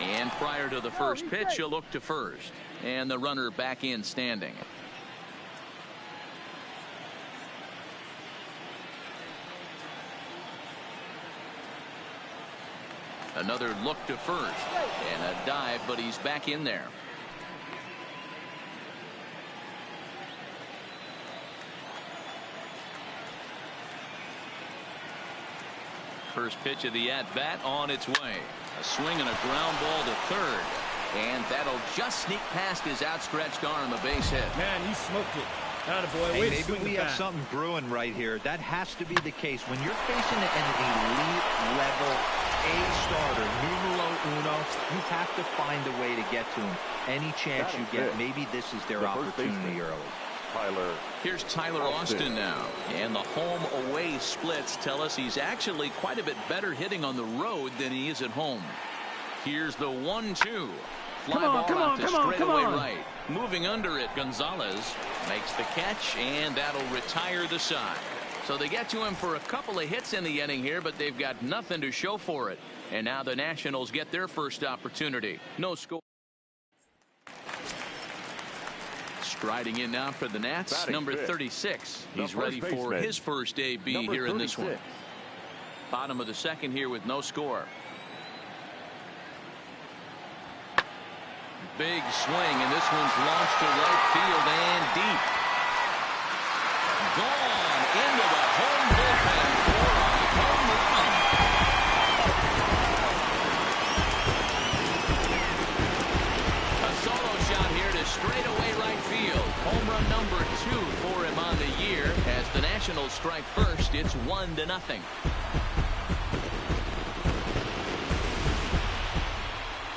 And prior to the first pitch, he'll look to first. And the runner back in standing. Another look to first. And a dive, but he's back in there. First pitch of the at-bat on its way. A swing and a ground ball to third. And that'll just sneak past his outstretched arm, a base hit. Man, he smoked it. Attaboy. Hey, maybe we have something brewing right here. That has to be the case. When you're facing an elite level A starter, numero uno, you have to find a way to get to him. Any chance you get, maybe this is their opportunity early. Here's Tyler Austin now. And the home-away splits tell us he's actually quite a bit better hitting on the road than he is at home. Here's the 1-2. Fly ball out to straightaway right. Moving under it, Gonzalez makes the catch, and that'll retire the side. So they get to him for a couple of hits in the inning here, but they've got nothing to show for it. And now the Nationals get their first opportunity. No score. Striding in now for the Nats, number 36. He's ready for his first AB here in this one. Bottom of the second here with no score. Big swing, and this one's launched to right field and deep. Gone into the home bullpen for a home run. A solo shot here to straightaway right field. Home run number 2 for him on the year. As the Nationals strike first, it's 1-0.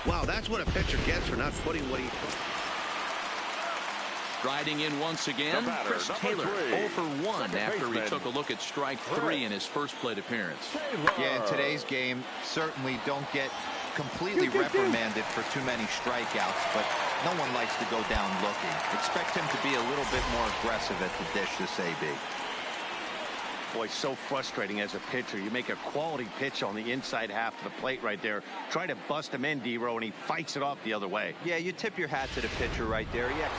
Wow, that's what a pitcher gets for not putting what he... Striding in once again, Chris Taylor, 0 for 1 after he took a look at strike 3 in his first plate appearance. Yeah, in today's game, certainly don't get completely reprimanded for too many strikeouts, but no one likes to go down looking. Expect him to be a little bit more aggressive at the dish this AB. Boy, so frustrating as a pitcher. You make a quality pitch on the inside half of the plate right there. Try to bust him in, D-Row, and he fights it off the other way. Yeah, you tip your hat to the pitcher right there. Yeah.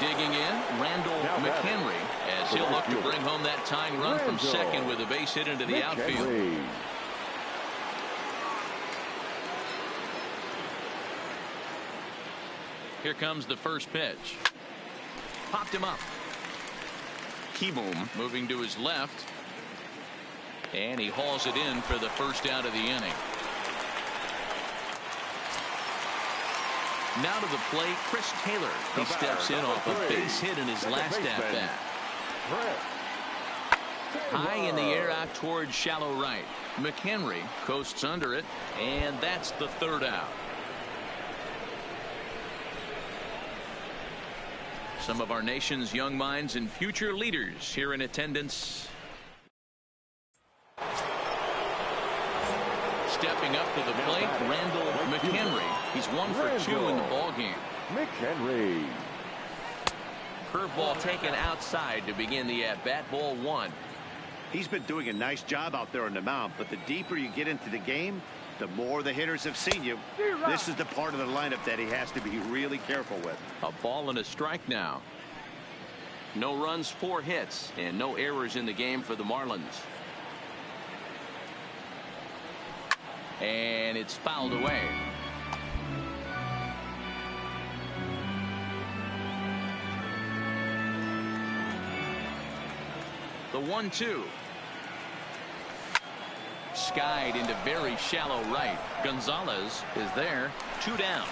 Digging in, Randall McHenry, as he'll look to bring home that tying run from second with a base hit into the outfield. Here comes the first pitch. Popped him up. Keyboom moving to his left. And he hauls it in for the first out of the inning. Now to the plate, Chris Taylor. He steps in off a base hit in his last at-bat. High in the air out towards shallow right. McHenry coasts under it, and that's the third out. Some of our nation's young minds and future leaders here in attendance. Stepping up to the plate, Randall McHenry. He's 1 for 2 in the ballgame. McHenry. Curveball taken outside to begin the at-bat. Ball 1. He's been doing a nice job out there on the mound, but the deeper you get into the game, the more the hitters have seen you. This is the part of the lineup that he has to be really careful with. A ball and a strike now. No runs, 4 hits, and no errors in the game for the Marlins. And it's fouled away. The 1-2. Skied into very shallow right. Gonzalez is there. 2 down.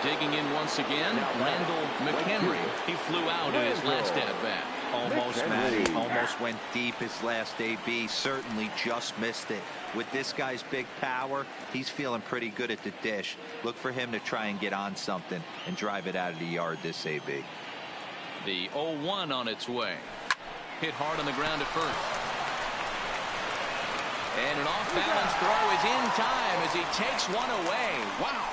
Digging in once again, Randall McHenry. He flew out in his last at-bat. Almost, Matty. Almost went deep his last AB. Certainly just missed it. With this guy's big power, he's feeling pretty good at the dish. Look for him to try and get on something and drive it out of the yard this AB. The 0-1 on its way. Hit hard on the ground at first. And an off-balance throw is in time as he takes one away. Wow.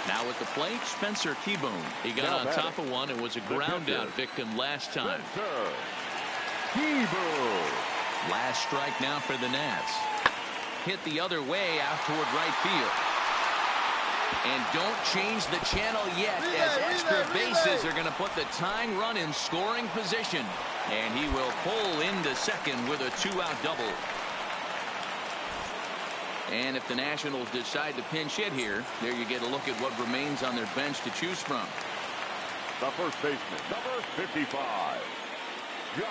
Now at the plate, Spencer Keyboom. He got on top of one and was a ground out victim last time. Last strike now for the Nats. Hit the other way out toward right field. And don't change the channel yet, as extra bases are going to put the tying run in scoring position. And he will pull into second with a 2-out double. And if the Nationals decide to pinch hit here, there you get a look at what remains on their bench to choose from. The first baseman, number 55, Josh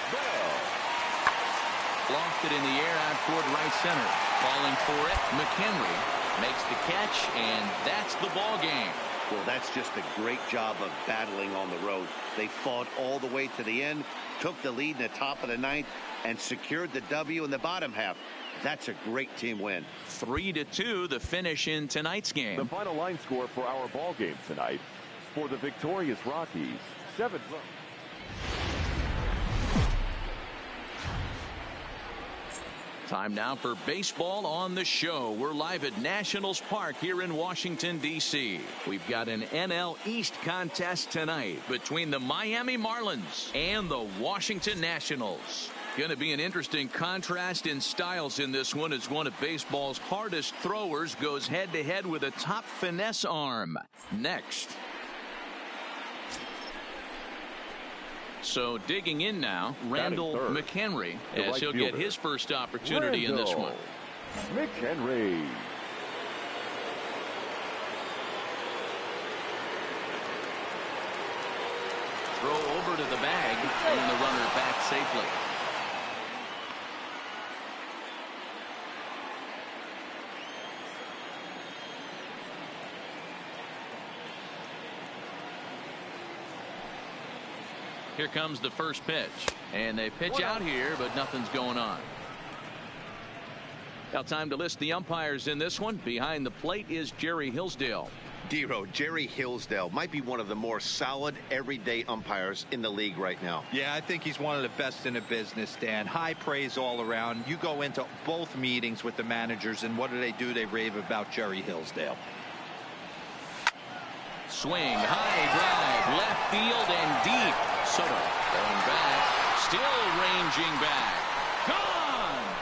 Bell. Lofted in the air out toward right center. Falling for it, McHenry makes the catch, and that's the ball game. Well, that's just a great job of battling on the road. They fought all the way to the end, took the lead in the top of the ninth, and secured the W in the bottom half. That's a great team win. 3-2 the finish in tonight's game. The final line score for our ball game tonight. For the victorious Rockies, 7 runs. Time now for baseball on the show. We're live at Nationals Park here in Washington, D.C. We've got an NL East contest tonight between the Miami Marlins and the Washington Nationals. Going to be an interesting contrast in styles in this one, as one of baseball's hardest throwers goes head-to-head with a top finesse arm. Next. So digging in now, Randall McHenry, as he'll get his first opportunity in this one. McHenry. Throw over to the bag, and the runner back safely. Here comes the first pitch, and they pitch out here, but nothing's going on. Now time to list the umpires in this one. Behind the plate is Jerry Hillsdale. Dero, Jerry Hillsdale might be one of the more solid everyday umpires in the league right now. Yeah, I think he's one of the best in the business, Dan. High praise all around. You go into both meetings with the managers, and what do? They rave about Jerry Hillsdale. Swing, high drive, left field and deep. Soto going back, still ranging back. Gone!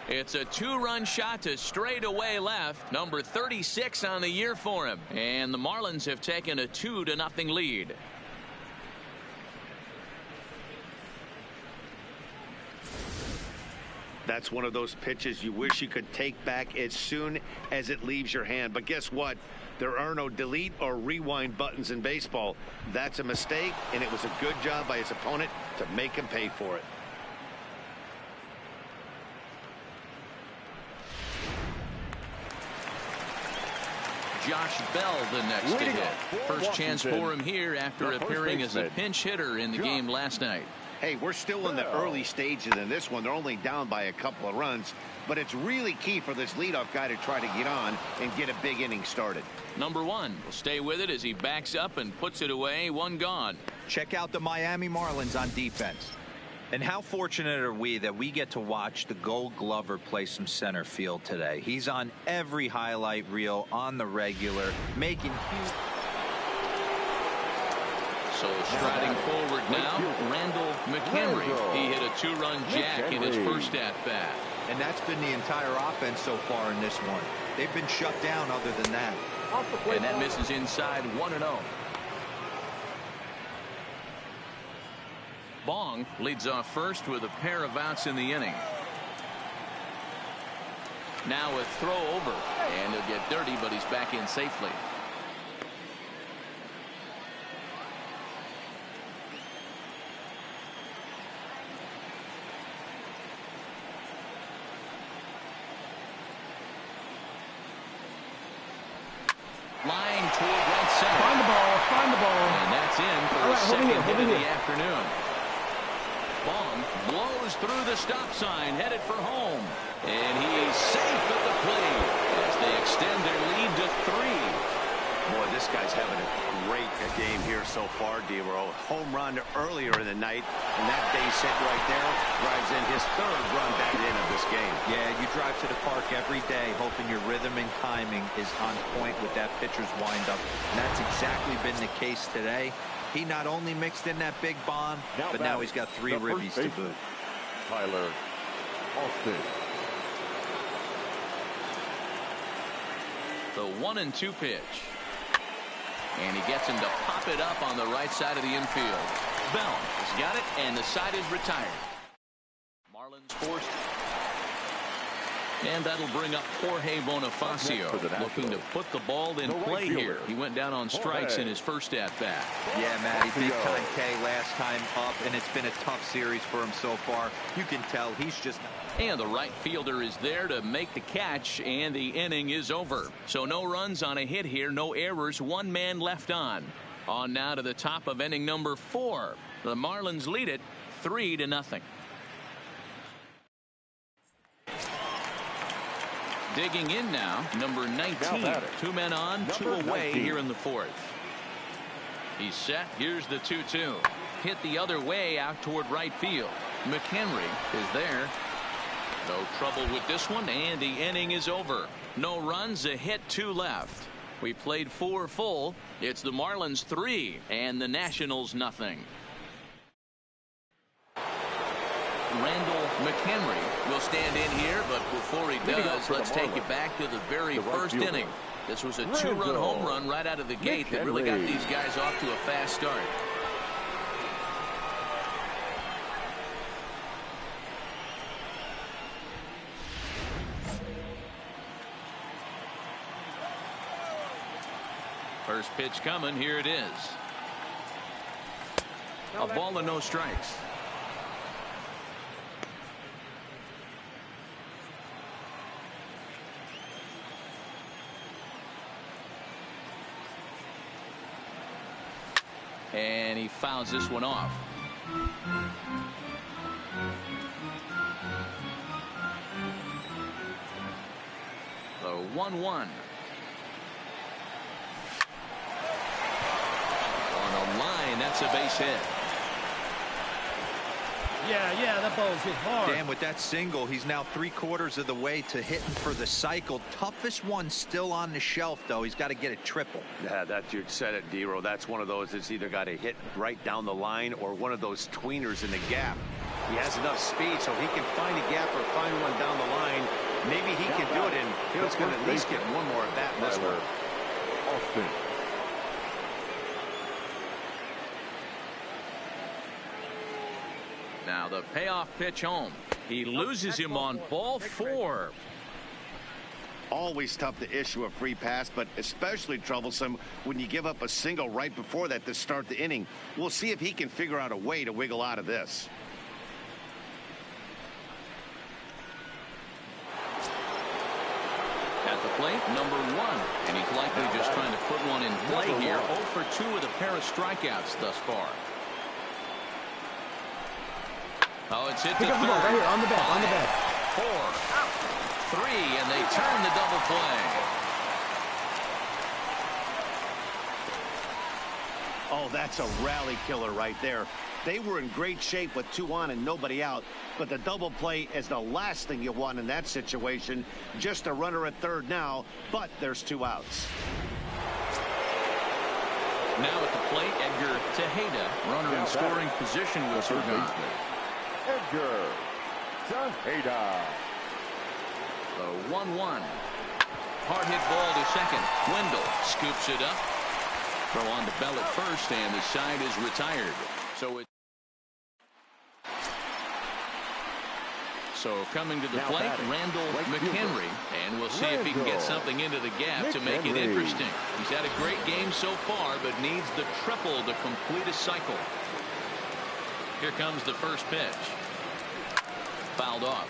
It's a 2-run shot to straightaway left. Number 36 on the year for him. And the Marlins have taken a 2-0 lead. That's one of those pitches you wish you could take back as soon as it leaves your hand. But guess what? There are no delete or rewind buttons in baseball. That's a mistake, and it was a good job by his opponent to make him pay for it. Josh Bell the next to hit. First chance for him here after appearing as a pinch hitter in the game last night. Hey, we're still in the early stages in this one. They're only down by a couple of runs, but it's really key for this leadoff guy to try to get on and get a big inning started. Number 1 will stay with it as he backs up and puts it away. 1 gone. Check out the Miami Marlins on defense. And how fortunate are we that we get to watch the Gold Glover play some center field today. He's on every highlight reel on the regular, making huge. So striding forward now, Randall McHenry. He hit a 2-run jack in his first at-bat. And that's been the entire offense so far in this one. They've been shut down other than that. And that misses inside 1-0. Bong leads off first with a pair of outs in the inning. Now a throw over, and he'll get dirty, but he's back in safely. Line toward right center. Find the ball. Find the ball. And that's in for a second hit of the afternoon. Bong blows through the stop sign, headed for home. And he's safe at the plate as they extend their lead to 3. Boy, this This guy's having a great game here so far, D-Row. Home run earlier in the night, and that base hit right there drives in his third run back in of this game. Yeah, you drive to the park every day hoping your rhythm and timing is on point with that pitcher's windup, and that's exactly been the case today. He not only mixed in that big bomb, but now he's got 3 ribbies to boot. Tyler Austin. The 1-2 pitch. And he gets him to pop it up on the right side of the infield. Bell has got it, and the side is retired. Marlins forced. And that'll bring up Jorge Bonifacio, looking to put the ball in play here. He went down on strikes in his first at-bat. Yeah, Matty, big-time K last time up, and it's been a tough series for him so far. You can tell he's just... And the right fielder is there to make the catch, and the inning is over. So no runs on a hit here, no errors, 1 man left on. On now to the top of inning number 4. The Marlins lead it 3-0. Digging in now, number 19. 2 men on, 2 away here in the 4th. He's set. Here's the 2-2. Hit the other way out toward right field. McHenry is there. No trouble with this one, and the inning is over. No runs, a hit, 2 left. We played 4 full. It's the Marlins 3 and the Nationals nothing. Randall McHenry will stand in here, but before he does, let's take it back to the very first inning. This was a 2-run home run right out of the gate that really got these guys off to a fast start. First pitch coming. Here it is. A ball and no strikes. And he fouls this one off. The 1-1. Line, that's a base hit. Yeah, that ball's hit hard. Damn, with that single, he's now 3/4 of the way to hitting for the cycle. Toughest one still on the shelf, though. He's got to get a triple. Yeah, you said it, D-Row. That's one of those that's either got to hit right down the line or one of those tweeners in the gap. He has enough speed so he can find a gap or find one down the line. Maybe he can do it, and he's going to at least get one more at bat in this one. Austin. Now the payoff pitch home. He loses him on ball 4. Always tough to issue a free pass, but especially troublesome when you give up a single right before that to start the inning. We'll see if he can figure out a way to wiggle out of this. At the plate, number 1. And he's likely just trying to put one in play here. 0 for 2 with a pair of strikeouts thus far. Oh, it's hit to third. Right here, on the bat, 4, 3, and they turn the double play. Oh, that's a rally killer right there. They were in great shape with 2 on and nobody out, but the double play is the last thing you want in that situation. Just a runner at third now, but there's 2 outs. Now at the plate, Edgar Tejeda, runner in scoring position with 2 gone. Edgar Tejeda. The 1-1. Hard hit ball to second. Wendell scoops it up. Throw on to Bell at first, and the side is retired. So coming to the plate, Randall McHenry, and we'll see if he can get something into the gap to make it interesting. He's had a great game so far, but needs the triple to complete a cycle. Here comes the first pitch. Fouled off.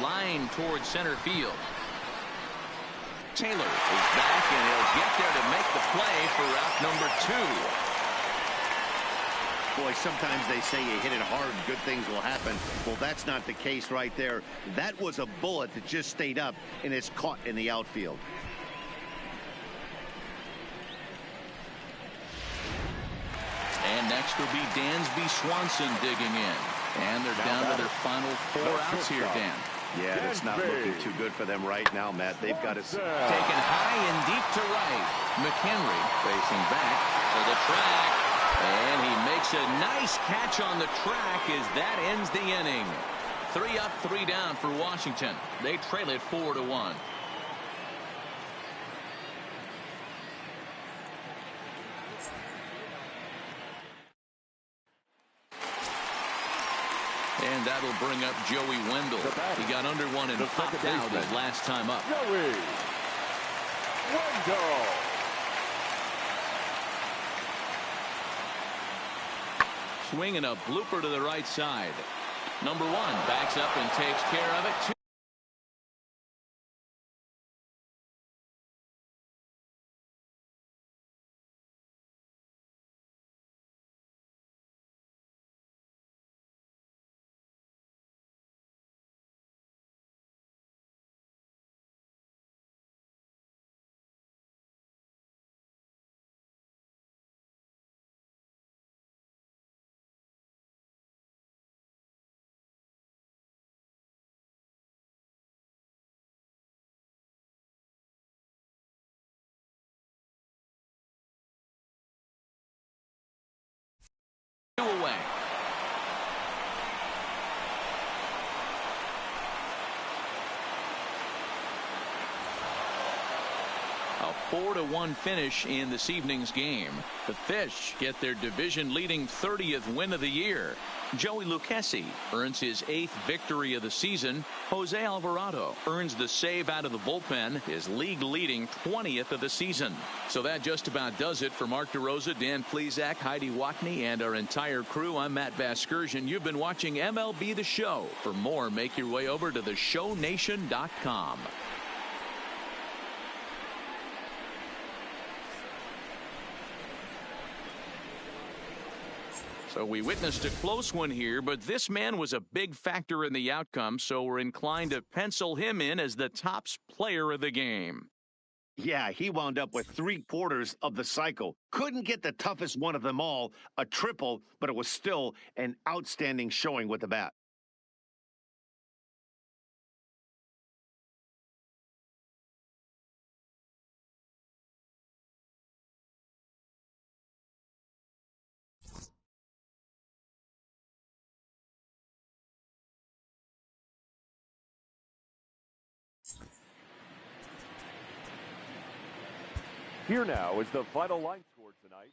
Line towards center field. Taylor is back, and he'll get there to make the play for route number 2. Boy, sometimes they say you hit it hard, good things will happen. Well, that's not the case right there. That was a bullet that just stayed up and is caught in the outfield. And next will be Dansby Swanson digging in. And they're down to their final 4 outs here, Dan. Yeah, it's not looking too good for them right now, Matt. They've got to... Taken high and deep to right. McHenry facing back for the track. And he makes a nice catch on the track as that ends the inning. 3 up, 3 down for Washington. They trail it 4-1. And that'll bring up Joey Wendell. He got under one and popped out his last time up. Joey Wendell. Swinging a blooper to the right side. Number 1 backs up and takes care of it. Away. A 4-1 finish in this evening's game. The Fish get their division-leading 30th win of the year. Joey Lucchesi earns his 8th victory of the season. Jose Alvarado earns the save out of the bullpen, his league-leading 20th of the season. So that just about does it for Mark DeRosa, Dan Plesac, Heidi Watney, and our entire crew. I'm Matt Vasgersian. You've been watching MLB The Show. For more, make your way over to theshownation.com. So we witnessed a close one here, but this man was a big factor in the outcome, so we're inclined to pencil him in as the top player of the game. Yeah, he wound up with 3/4 of the cycle. Couldn't get the toughest one of them all, a triple, but it was still an outstanding showing with the bat. Here now is the final line score tonight.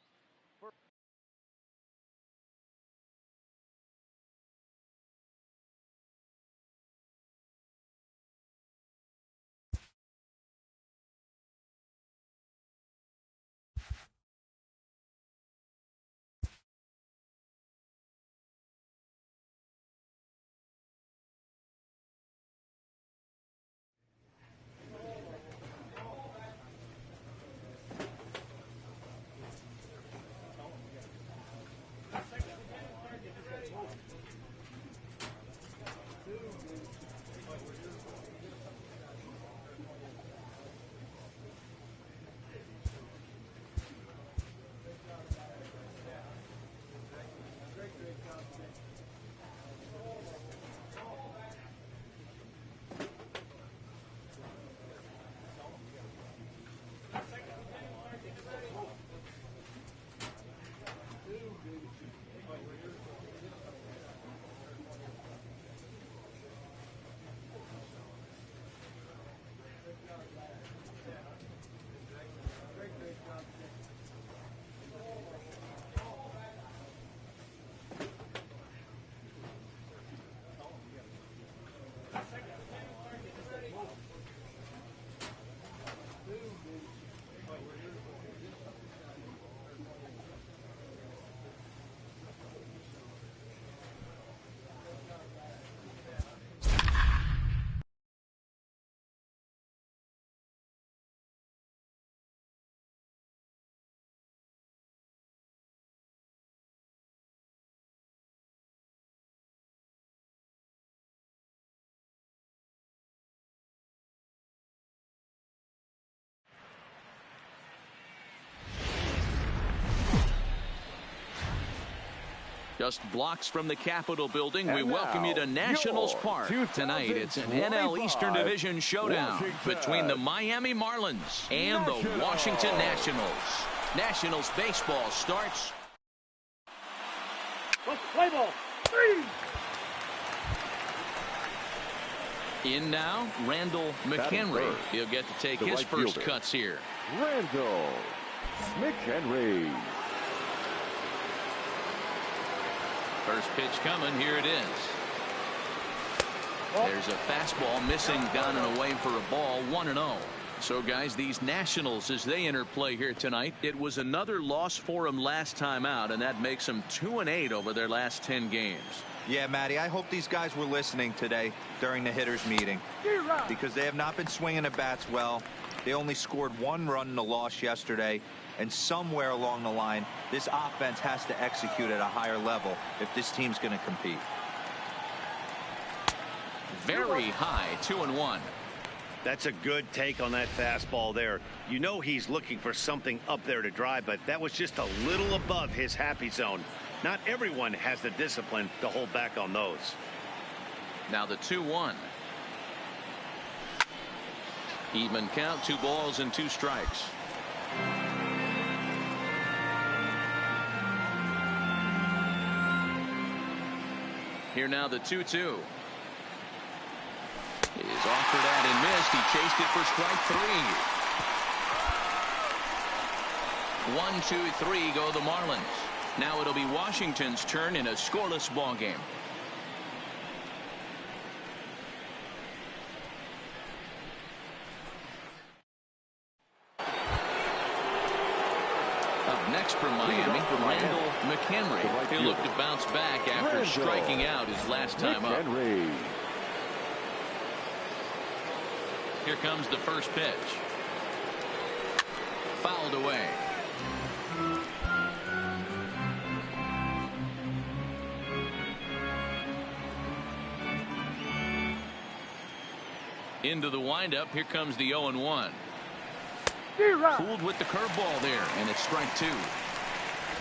Just blocks from the Capitol building. And we welcome you to now, Nationals Park. Tonight, it's an NL Eastern Division showdown between the Miami Marlins and the Washington Nationals. Nationals baseball starts. Play ball. In now, Randall McHenry. He'll get to take his first cuts here. Randall McHenry. First pitch coming. Here it is. There's a fastball missing down and away for a ball. 1-0. So, guys, these Nationals, as they enter play here tonight, it was another loss for them last time out, and that makes them 2-8 over their last 10 games. Yeah, Matty, I hope these guys were listening today during the hitters meeting, because they have not been swinging the bats well. They only scored 1 run in the loss yesterday, and somewhere along the line, this offense has to execute at a higher level if this team's going to compete. Very high, 2-1. That's a good take on that fastball there. You know he's looking for something up there to drive, but that was just a little above his happy zone. Not everyone has the discipline to hold back on those. Now the 2-1. Even count, 2 balls and 2 strikes. Here now the 2-2. Is offered at and missed. He chased it for strike 3. 1, 2, 3 go the Marlins. Now it'll be Washington's turn in a scoreless ball game. Up next for Miami, Randall McHenry. He'll look to bounce back after striking out his last time up. Here comes the first pitch. Fouled away. Into the windup. Here comes the 0-1. Fooled with the curveball there, and it's strike 2.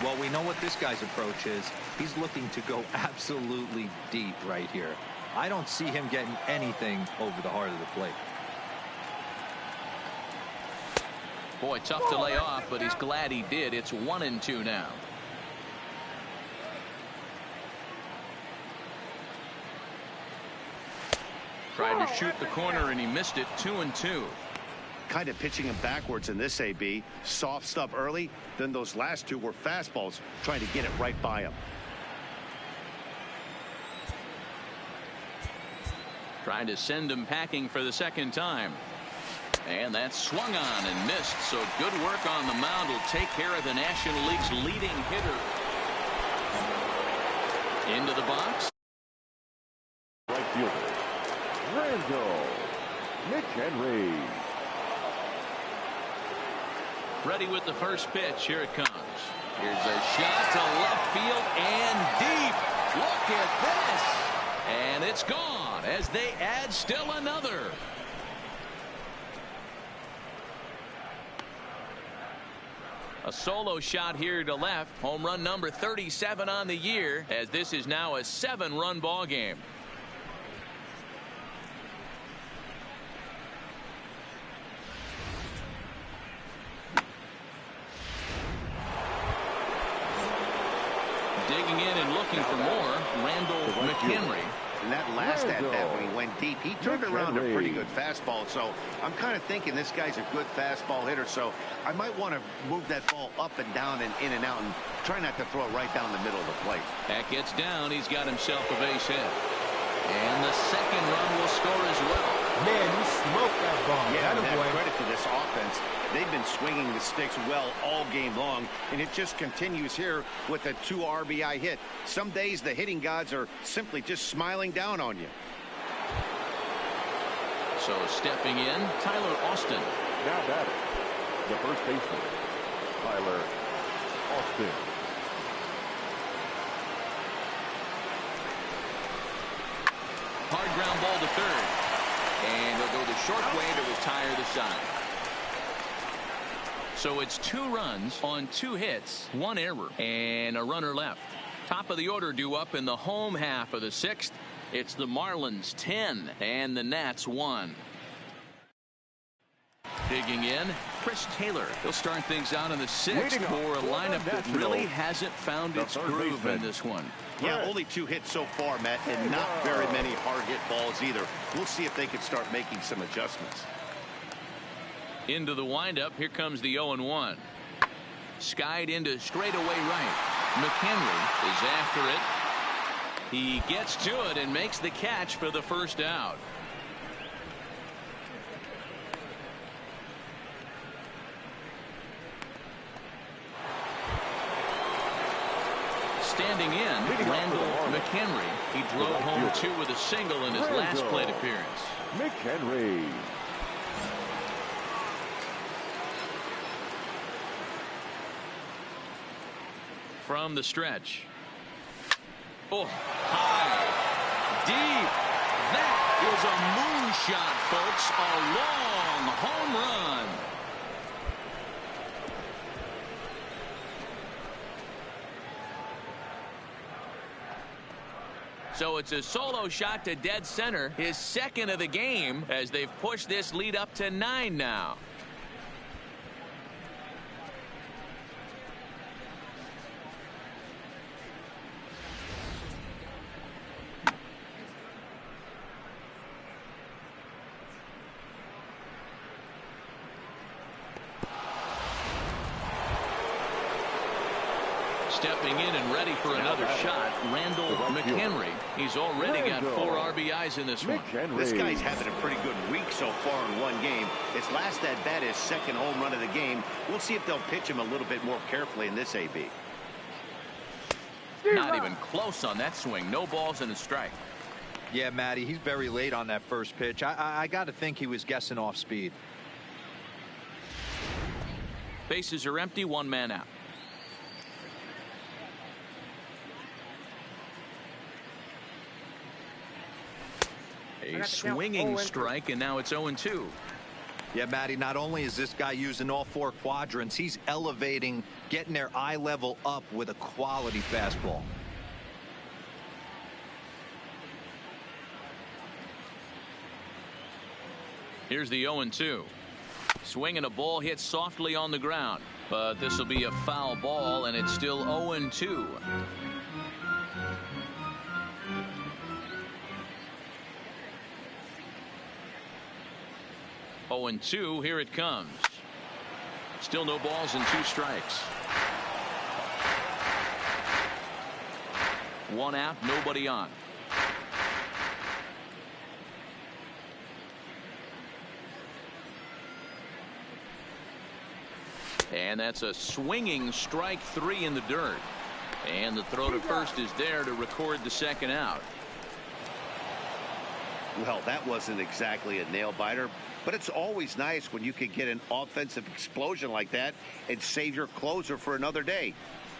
Well, we know what this guy's approach is. He's looking to go absolutely deep right here. I don't see him getting anything over the heart of the plate. Boy, tough to lay off, but he's glad he did. It's 1-2 now. Tried to shoot the corner, and he missed it. 2-2. Kind of pitching him backwards in this AB. Soft stuff early, then those last 2 were fastballs, trying to get it right by him. Trying to send him packing for the second time. And that's swung on and missed. So good work on the mound will take care of the National League's leading hitter. Into the box. Right fielder, Randall McHenry. Ready with the first pitch. Here it comes. Here's a shot to left field and deep. Look at this. And it's gone as they add still another. A solo shot here to left. Home run number 37 on the year, as this is now a 7-run ball game. Digging in and looking for more, Randall McHenry. And that last at-bat when he went deep, he turned around a pretty good fastball. So I'm kind of thinking this guy's a good fastball hitter. So I might want to move that ball up and down and in and out and try not to throw it right down the middle of the plate. That gets down. He's got himself a base hit. And the second run will score as well. Man, you smoked that ball. Yeah, and credit to this offense. They've been swinging the sticks well all game long, and it just continues here with a 2 RBI hit. Some days the hitting gods are simply just smiling down on you. So stepping in, Tyler Austin. Now batting, the first baseman, Tyler Austin. Hard ground ball to third. And he'll go the short way to retire the side. So it's 2 runs on 2 hits, 1 error, and a runner left. Top of the order due up in the home half of the 6th. It's the Marlins 10 and the Nats 1. Digging in, Chris Taylor. He'll start things out in the 6th for a lineup that really hasn't found its groove in this one. Yeah, only 2 hits so far, Matt, and not very many hard hit balls either. We'll see if they can start making some adjustments. Into the windup. Here comes the 0-1. Skied into straightaway right. McHenry is after it. He gets to it and makes the catch for the first out. Standing in, Randall McHenry. He drove home 2 with a single in his last plate appearance. McHenry. From the stretch. Oh, high, deep. That is a moonshot, folks. A long home run. So it's a solo shot to dead center, his 2nd of the game, as they've pushed this lead up to 9 now. Stepping in and ready for another shot, Randall McHenry. He's already got 4 RBIs in this one. This guy's having a pretty good week so far in one game. His last at bat, his 2nd home run of the game. We'll see if they'll pitch him a little bit more carefully in this AB. Not even close on that swing. No balls and a strike. Yeah, Matty, he's very late on that first pitch. I got to think he was guessing off speed. Bases are empty, 1 man out. A swinging strike, and now it's 0-2. Yeah, Matty, not only is this guy using all 4 quadrants, he's elevating, getting their eye level up with a quality fastball. Here's the 0-2. Swinging a ball hit softly on the ground, but this will be a foul ball, and it's still 0-2. 0-2. Here it comes. Still no balls and 2 strikes. 1 out, nobody on. And that's a swinging strike 3 in the dirt. And the throw to first is there to record the 2nd out. Well, that wasn't exactly a nail biter, but it's always nice when you can get an offensive explosion like that and save your closer for another day.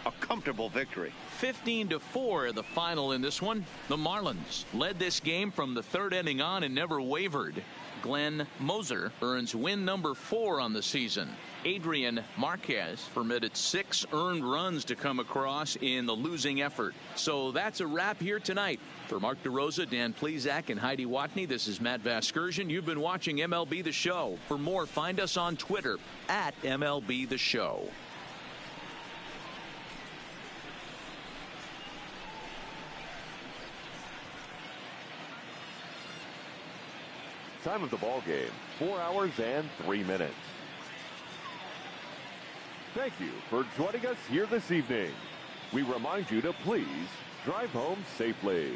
A comfortable victory. 15-4 the final in this one. The Marlins led this game from the 3rd inning on and never wavered. Glenn Moser earns win number 4 on the season. Adrian Marquez permitted 6 earned runs to come across in the losing effort. So that's a wrap here tonight. For Mark DeRosa, Dan Plesac, and Heidi Watney, this is Matt Vasgersian. You've been watching MLB The Show. For more, find us on Twitter at MLB The Show. Time of the ball game, 4 hours and 3 minutes. Thank you for joining us here this evening. We remind you to please drive home safely.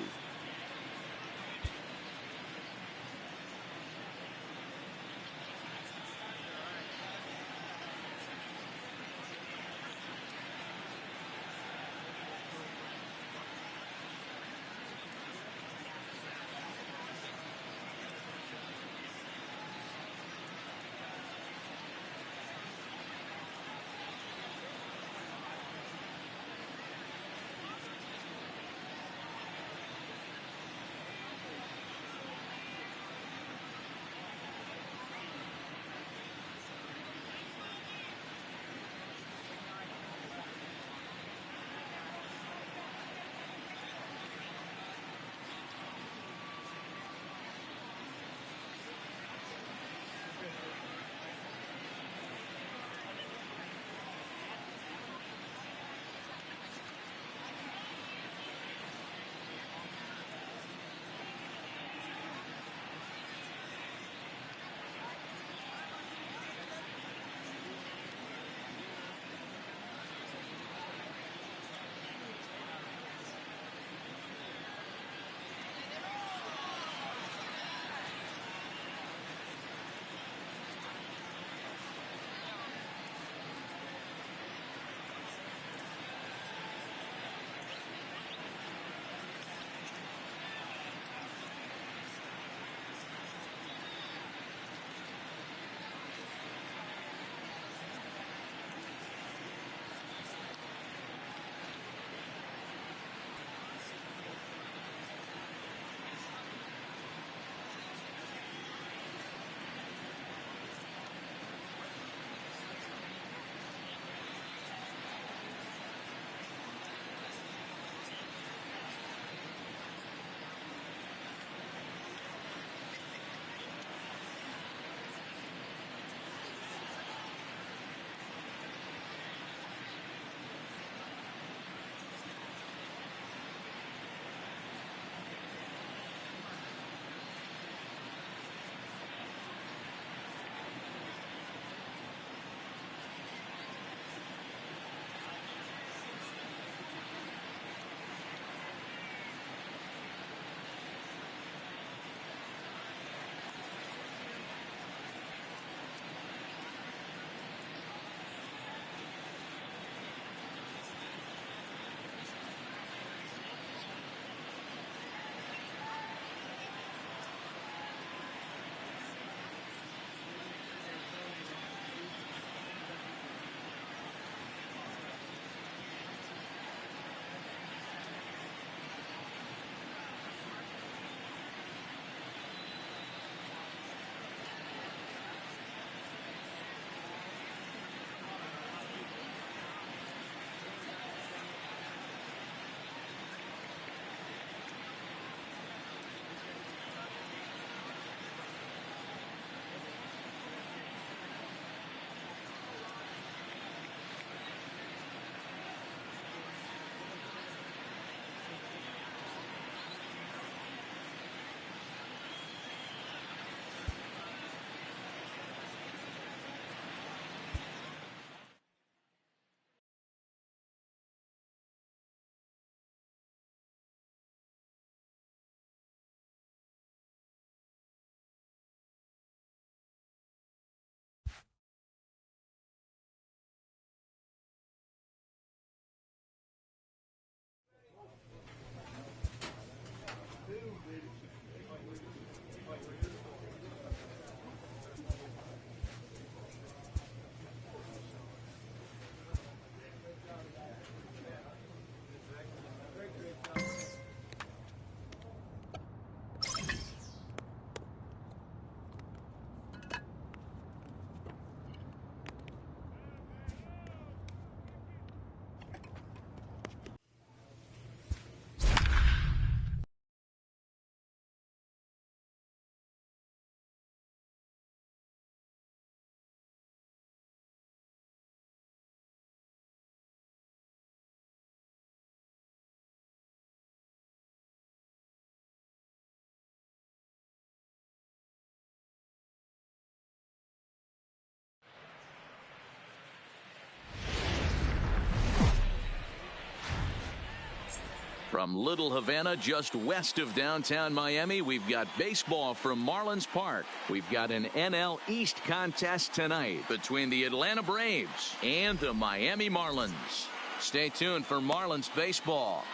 From Little Havana, just west of downtown Miami, we've got baseball from Marlins Park. We've got an NL East contest tonight between the Atlanta Braves and the Miami Marlins. Stay tuned for Marlins baseball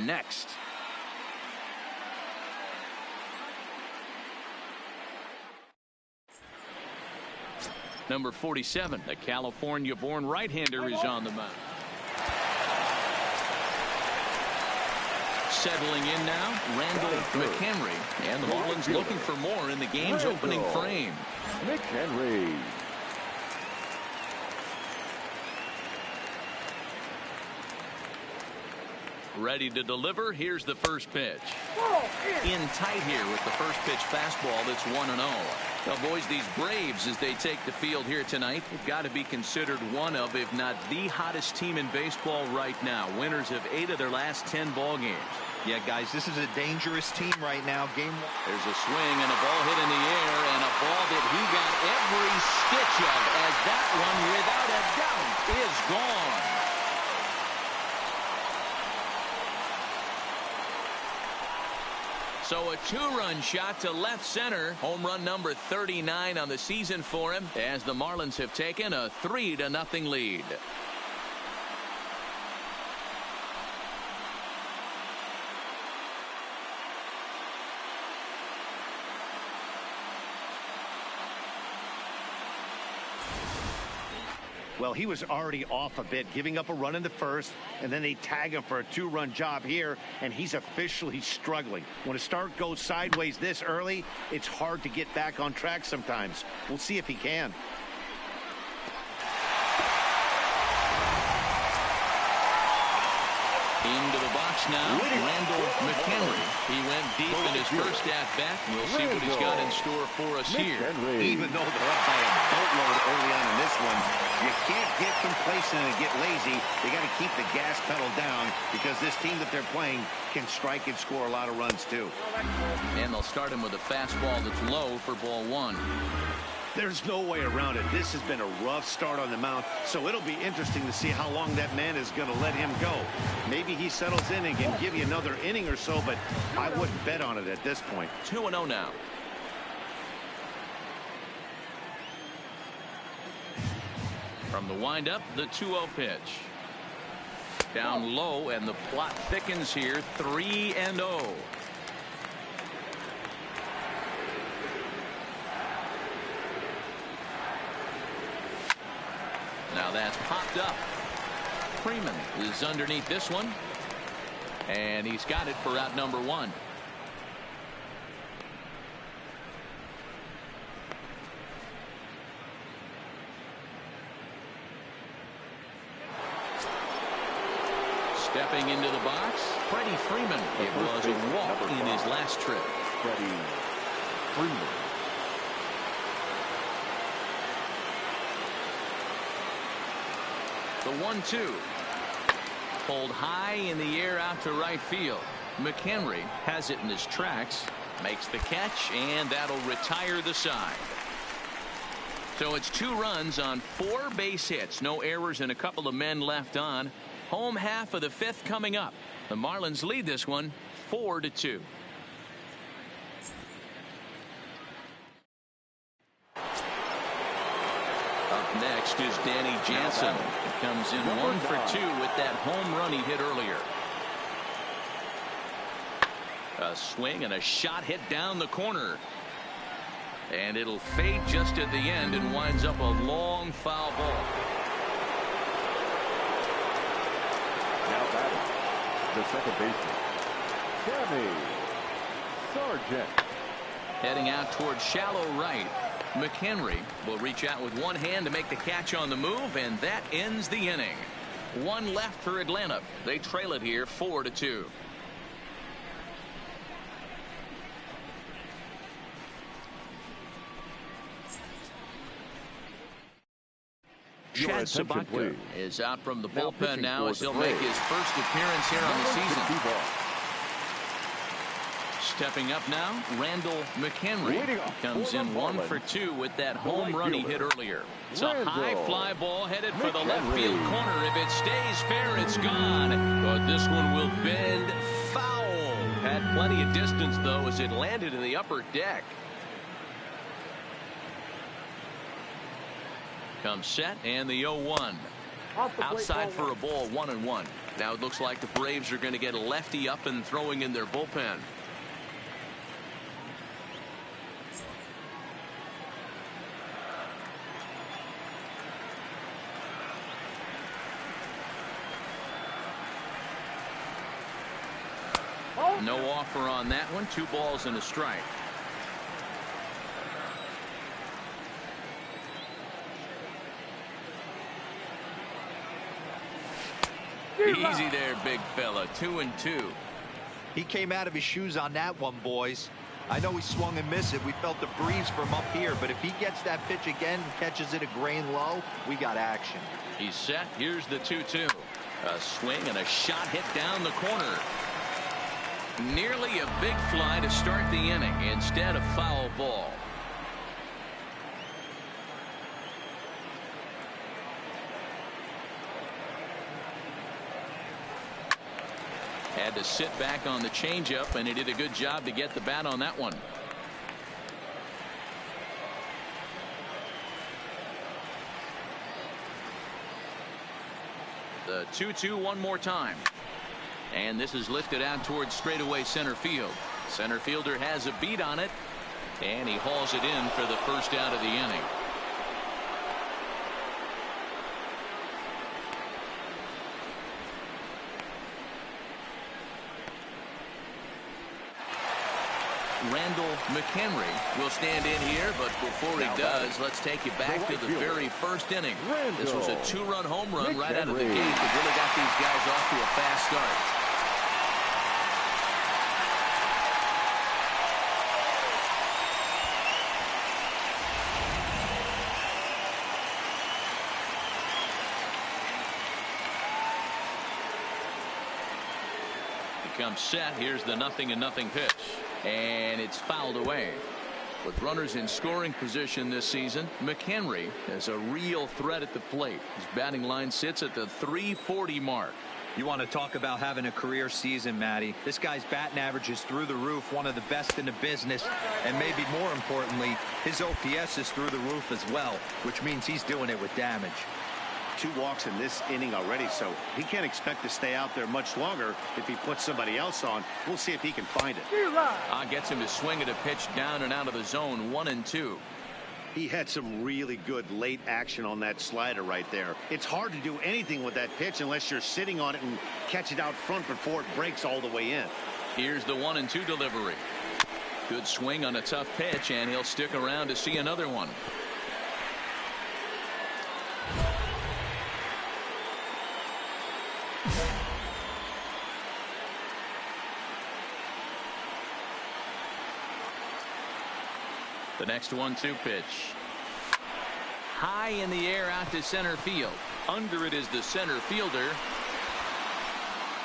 next. Number 47, the California-born right-hander, is on the mound. Settling in now, Randall McHenry, and the Marlins looking for more in the game's opening frame. McHenry. Ready to deliver. Here's the first pitch. In tight here with the first pitch fastball that's 1-0. Well, boys, these Braves, as they take the field here tonight, have got to be considered one of, if not the hottest team in baseball right now. Winners of 8 of their last 10 ball games. Yeah, guys, this is a dangerous team right now. Game 1. There's a swing and a ball hit in the air, and a ball that he got every stitch of, as that one, without a doubt, is gone. So a 2-run shot to left center. Home run number 39 on the season for him, as the Marlins have taken a 3-0 lead. Well, he was already off a bit, giving up a run in the first, and then they tag him for a 2-run job here, and he's officially struggling. When a start goes sideways this early, it's hard to get back on track sometimes. We'll see if he can. Into the box now, Randall McHenry. He went deep in his first at-bat. We'll see what he's got in store for us here. Even though they're up by a boatload early on in this one, you can't get complacent and get lazy. They got to keep the gas pedal down, because this team that they're playing can strike and score a lot of runs too. And they'll start him with a fastball that's low for ball 1. There's no way around it. This has been a rough start on the mound, so it'll be interesting to see how long that man is going to let him go. Maybe he settles in and can give you another inning or so, but I wouldn't bet on it at this point. 2-0 now. From the windup, the 2-0 pitch. Down low, and the plot thickens here. 3-0. Now that's popped up. Freeman is underneath this one, and he's got it for out number 1. Stepping into the box, Freddie Freeman. It was a walk in his last trip. Freddie Freeman. The 1-2. Pulled high in the air out to right field. McHenry has it in his tracks, makes the catch, and that'll retire the side. So it's 2 runs on 4 base hits. No errors and a couple of men left on. Home half of the 5th coming up. The Marlins lead this one 4-2. Up next is Danny Jansen. He comes in 1 for 2 with that home run he hit earlier. A swing and a shot hit down the corner. And it'll fade just at the end and winds up a long foul ball. Now batting, the second baseman, Sammy Sargent. Heading out towards shallow right. McHenry will reach out with one hand to make the catch on the move, and that ends the inning. 1 left for Atlanta. They trail it here 4-2. Chad Sabatka is out from the bullpen now as he'll make his first appearance here on the season. Stepping up now, Randall McHenry comes in 1 for 2 with that home run he hit earlier. It's a high fly ball headed for the left field corner. If it stays fair, it's gone. But this one will bend plenty of distance, though, as it landed in the upper deck. Comes set and the 0-1. Outside for a ball, 1-1. Now it looks like the Braves are going to get a lefty up and throwing in their bullpen. No offer on that one. 2 balls and a strike. Easy there, big fella. 2-2. He came out of his shoes on that one, boys. I know he swung and missed it. We felt the breeze from up here, but if he gets that pitch again and catches it a grain low, we got action. He's set. Here's the 2-2. A swing and a shot hit down the corner. Nearly a big fly to start the inning. Instead, a foul ball. Had to sit back on the changeup, and he did a good job to get the bat on that one. The 2-2 one more time. And this is lifted out towards straightaway center field. Center fielder has a beat on it, and he hauls it in for the first out of the inning. McHenry will stand in here, but before he does, let's take you back to the very first inning. This was a 2-run home run right out of the gate that really got these guys off to a fast start. He comes set. Here's the 0-0 pitch. And it's fouled away. With runners in scoring position this season, McHenry is a real threat at the plate. His batting line sits at the .340 mark. You want to talk about having a career season, Matty. This guy's batting average is through the roof, one of the best in the business, and maybe more importantly, his OPS is through the roof as well, which means he's doing it with damage. 2 walks in this inning already, so he can't expect to stay out there much longer if he puts somebody else on. We'll see if he can find it. Gets him to swing at a pitch down and out of the zone. 1-2. He had some really good late action on that slider right there. It's hard to do anything with that pitch unless you're sitting on it and catch it out front before it breaks all the way in. Here's the 1-2 delivery. Good swing on a tough pitch, and he'll stick around to see another one. The next 1-2 pitch. High in the air out to center field. Under it is the center fielder.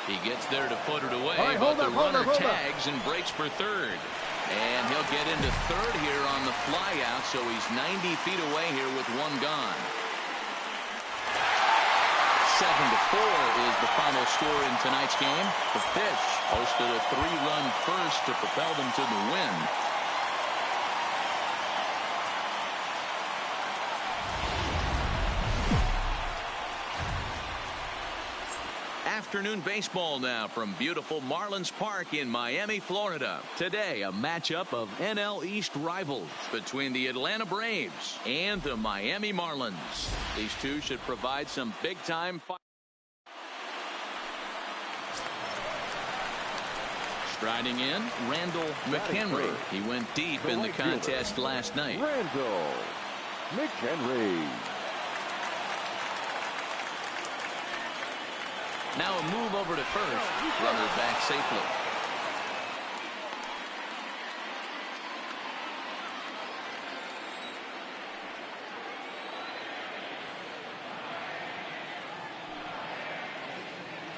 He gets there to put it away, but the runner tags and breaks for third. And he'll get into third here on the fly out, so he's 90 feet away here with 1 gone. 7-4 is the final score in tonight's game. The pitch posted a 3-run first to propel them to the win. Afternoon baseball now from beautiful Marlins Park in Miami, Florida. Today, a matchup of NL East rivals between the Atlanta Braves and the Miami Marlins. These two should provide some big-time fight. Striding in, Randall McHenry. He went deep in the contest last night. Randall McHenry. Now a move over to first. Runner back safely.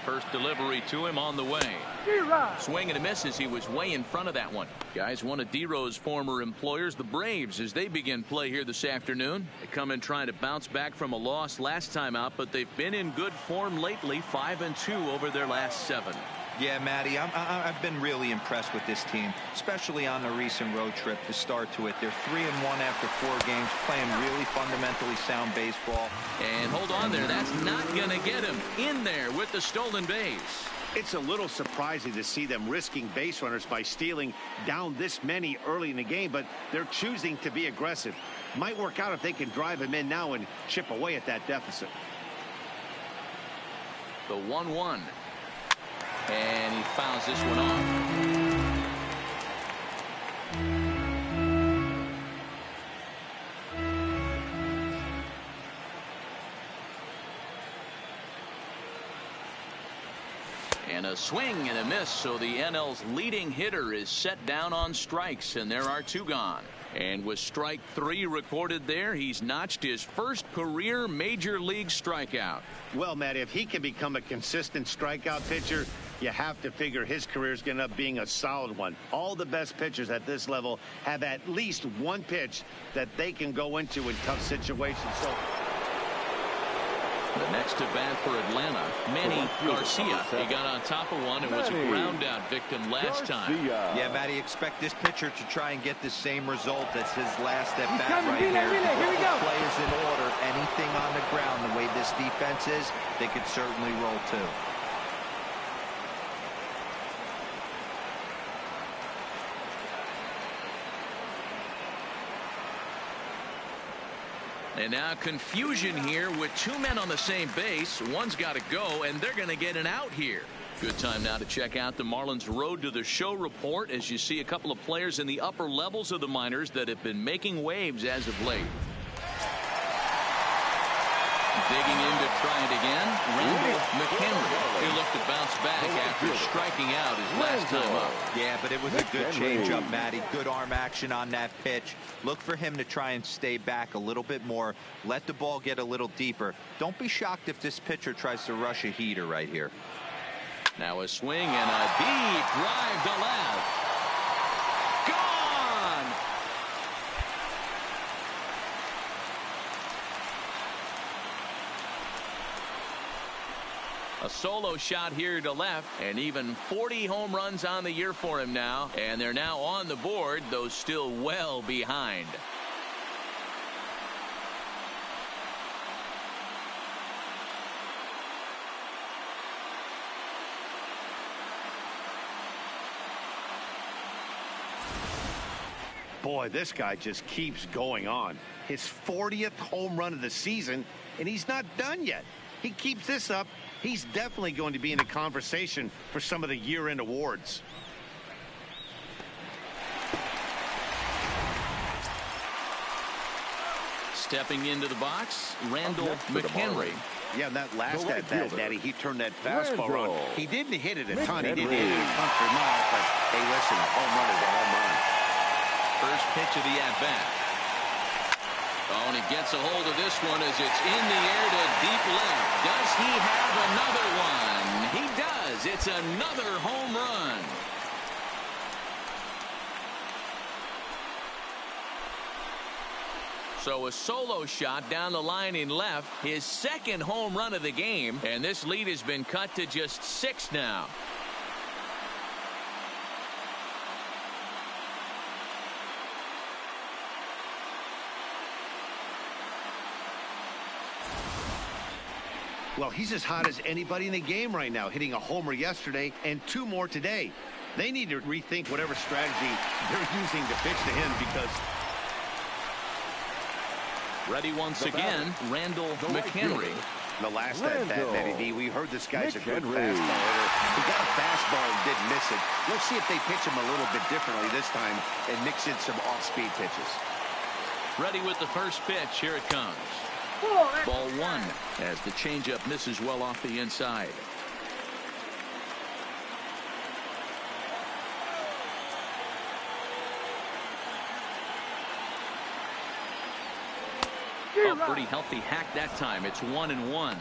First delivery to him on the way. Swing and a miss as he was way in front of that one. Guys, one of D-Rose former employers, the Braves, as they begin play here this afternoon. They come in trying to bounce back from a loss last time out, but they've been in good form lately, 5-2 over their last 7. Yeah, Matty, I've been really impressed with this team, especially on the recent road trip to start to it. They're 3-1 after 4 games, playing really fundamentally sound baseball. And hold on there. That's not going to get him in there with the stolen base. It's a little surprising to see them risking base runners by stealing down this many early in the game, but they're choosing to be aggressive. Might work out if they can drive him in now and chip away at that deficit. The 1-1. And he fouls this one off. And a swing and a miss, so the NL's leading hitter is set down on strikes, and there are 2 gone. And with strike 3 recorded there, he's notched his first career major league strikeout. Well, Matt, if he can become a consistent strikeout pitcher, you have to figure his career is going to end up being a solid one. All the best pitchers at this level have at least one pitch that they can go into in tough situations. So the next to bat for Atlanta, Manny Garcia. He got on top of one and was a ground out victim last time. Yeah, Matty, expect this pitcher to try and get the same result as his last at bat right here. Here we go. Play is in order. Anything on the ground, the way this defense is, they could certainly roll too. And now confusion here with 2 men on the same base. One's got to go, and they're going to get an out here. Good time now to check out the Marlins Road to the Show report as you see a couple of players in the upper levels of the minors that have been making waves as of late. Digging in to try it again, Randall McHenry. He looked to bounce back after striking out his last time up. Yeah, but it was a good changeup, Matty. Good arm action on that pitch. Look for him to try and stay back a little bit more. Let the ball get a little deeper. Don't be shocked if this pitcher tries to rush a heater right here. Now a swing and a deep drive to left. Gone! A solo shot here to left, and even 40 home runs on the year for him now, and they're now on the board, though still well behind. boy, this guy just keeps going on. His 40th home run of the season, and he's not done yet. He keeps this up, he's definitely going to be in the conversation for some of the year-end awards. Stepping into the box, Randall McHenry. Yeah, and that last at bat, Daddy, he turned that fastball on. He didn't hit it a ton. He didn't hit it a country mile, but hey, listen, a home run is a home run. First pitch of the at-bat. Oh, and he gets a hold of this one as it's in the air to deep left. Does he have another one? He does. It's another home run. So a solo shot down the line in left, his second home run of the game, and this lead has been cut to just 6 now. Well, he's as hot as anybody in the game right now, hitting a homer yesterday and 2 more today. They need to rethink whatever strategy they're using to pitch to him because... Ready once again, Randall McHenry. The last at bat, Eddie, we heard this guy's a good fastball hitter. He got a fastball and didn't miss it. We'll see if they pitch him a little bit differently this time and mix in some off-speed pitches. Ready with the first pitch. Here it comes. Ball 1 as the changeup misses well off the inside. A pretty healthy hack that time. It's 1-1.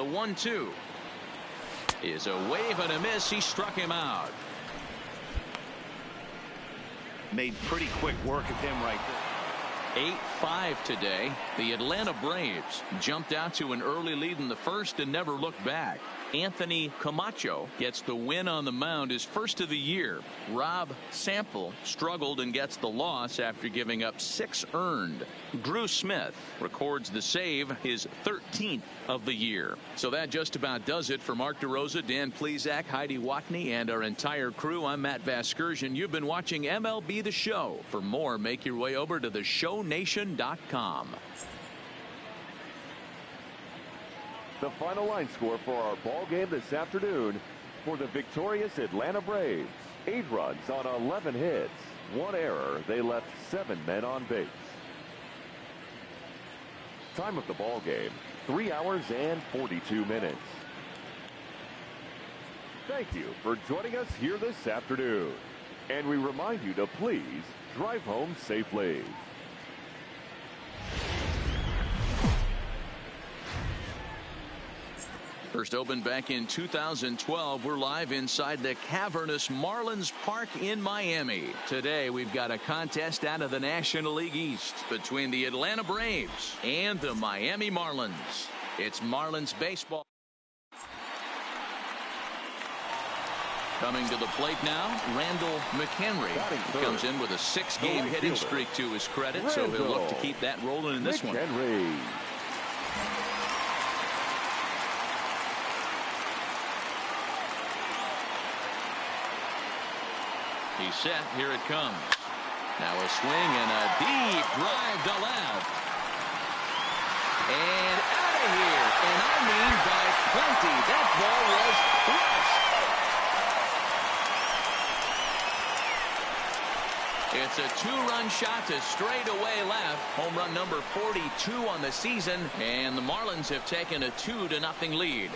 The 1-2 is a wave and a miss. He struck him out. Made pretty quick work of him right there. 8-5 today. The Atlanta Braves jumped out to an early lead in the first and never looked back. Anthony Camacho gets the win on the mound, his first of the year. Rob Sample struggled and gets the loss after giving up 6 earned. Drew Smith records the save, his 13th of the year. So that just about does it for Mark DeRosa, Dan Plesac, Heidi Watney, and our entire crew. I'm Matt Vasgersian. You've been watching MLB The Show. For more, make your way over to theshownation.com. The final line score for our ball game this afternoon: for the victorious Atlanta Braves, 8 runs on 11 hits, 1 error. They left 7 men on base. Time of the ball game, 3 hours and 42 minutes. Thank you for joining us here this afternoon. And we remind you to please drive home safely. First opened back in 2012. We're live inside the cavernous Marlins Park in Miami. Today we've got a contest out of the National League East between the Atlanta Braves and the Miami Marlins. It's Marlins baseball. Coming to the plate now, Randall McHenry. He comes in with a 6-game hitting streak to his credit, so he'll look to keep that rolling in this one. He's set. Here it comes. Now a swing and a deep drive to left. And out of here. And I mean by plenty. That ball was crushed. It's a 2-run shot to straightaway left. Home run number 42 on the season. And the Marlins have taken a 2-0 lead.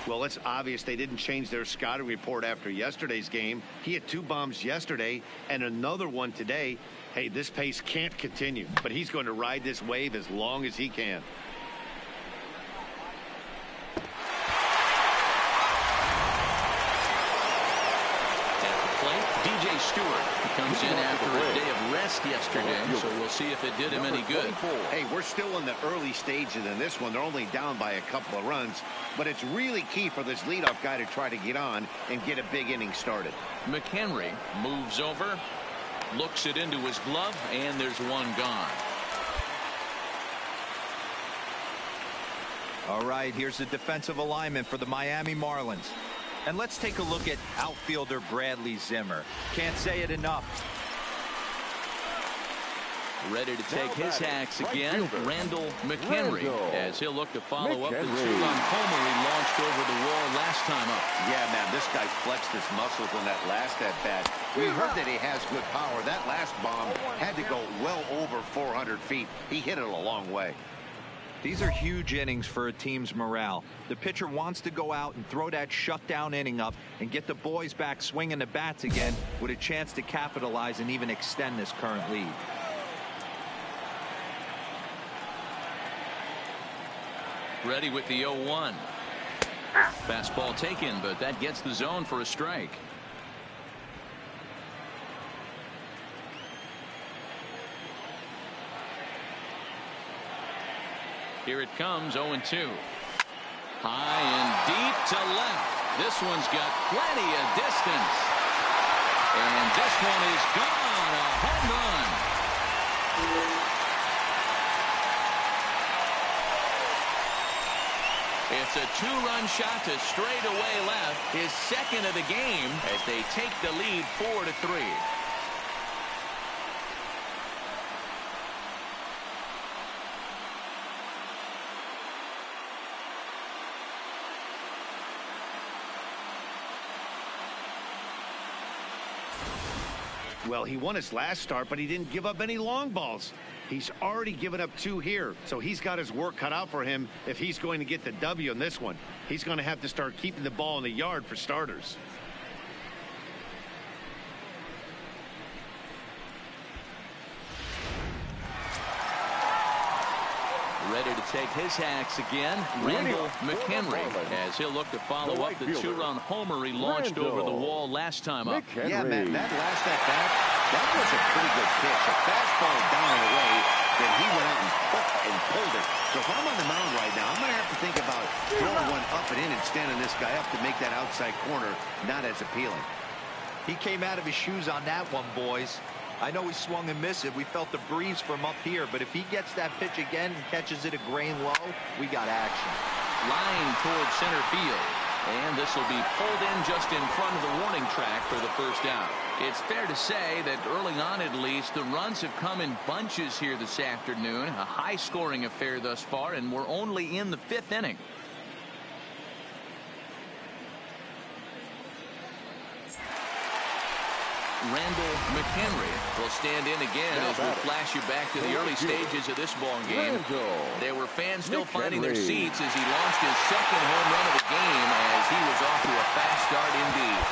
Well, it's obvious they didn't change their scouting report after yesterday's game. He had 2 bombs yesterday and another one today. Hey, this pace can't continue, but he's going to ride this wave as long as he can. DJ Stewart comes in after a day of rest yesterday, so we'll see if it did him any good. Hey, we're still in the early stages in this one. They're only down by a couple of runs, but it's really key for this leadoff guy to try to get on and get a big inning started. McHenry moves over, looks it into his glove, and there's one gone. All right, here's the defensive alignment for the Miami Marlins. And let's take a look at outfielder Bradley Zimmer. Can't say it enough. Ready to take his hacks again, Randall McHenry, as he'll look to follow up the 2-run homer he launched over the wall last time up. Yeah, man, this guy flexed his muscles on that last at-bat. We heard that he has good power. That last bomb had to go well over 400 feet. He hit it a long way. These are huge innings for a team's morale. The pitcher wants to go out and throw that shutdown inning up and get the boys back swinging the bats again with a chance to capitalize and even extend this current lead. Ready with the 0-1. Fastball taken, but that gets the zone for a strike. Here it comes, 0-2. High and deep to left. This one's got plenty of distance. And this one is gone. A home run. It's a 2-run shot to straightaway left. His second of the game as they take the lead 4-3. Well, he won his last start, but he didn't give up any long balls. He's already given up 2 here, so he's got his work cut out for him if he's going to get the W in this one. He's going to have to start keeping the ball in the yard for starters. Ready to take his hacks again, Randall McHenry, as he'll look to follow up the 2-run homer he launched over the wall last time up. Yeah, man, that last at bat, that was a pretty good pitch. A fastball down and away, then he went out and hooked and pulled it. So if I'm on the mound right now, I'm going to have to think about throwing one up and in and standing this guy up to make that outside corner not as appealing. He came out of his shoes on that one, boys. I know he swung and missed it. We felt the breeze from up here, but if he gets that pitch again and catches it a grain low, we got action. Line towards center field. And this will be pulled in just in front of the warning track for the first out. It's fair to say that early on at least, the runs have come in bunches here this afternoon. A high-scoring affair thus far, and we're only in the 5th inning. Randall McHenry will stand in again as we flash you back to the early stages of this ball game. There were fans still finding their seats as he launched his 2nd home run of the game as he was off to a fast start indeed.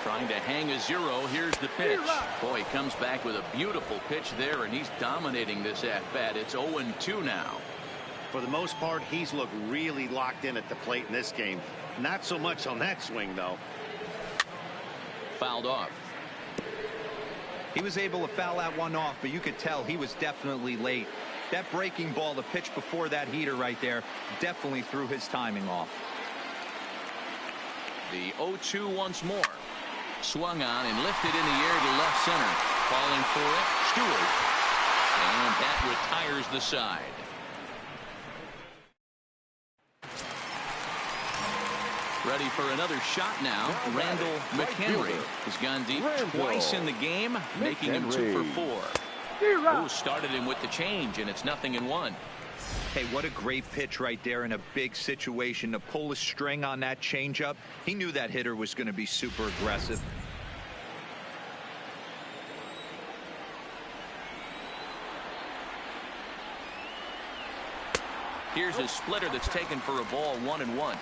Trying to hang a 0. Here's the pitch. Boy, he comes back with a beautiful pitch there, and he's dominating this at-bat. It's 0-2 now. For the most part, he's looked really locked in at the plate in this game. Not so much on that swing, though. Fouled off. He was able to foul that one off, but you could tell he was definitely late. That breaking ball, the pitch before that heater right there, definitely threw his timing off. The 0-2 once more. Swung on and lifted in the air to left center. Calling for it, Stewart. And that retires the side. Ready for another shot now. Randall McHenry has gone deep twice in the game, making him 2 for 4. Ooh, started him with the change, and it's 0-1. Hey, what a great pitch right there in a big situation to pull a string on that changeup. He knew that hitter was going to be super aggressive. Here's a splitter that's taken for a ball, 1-1.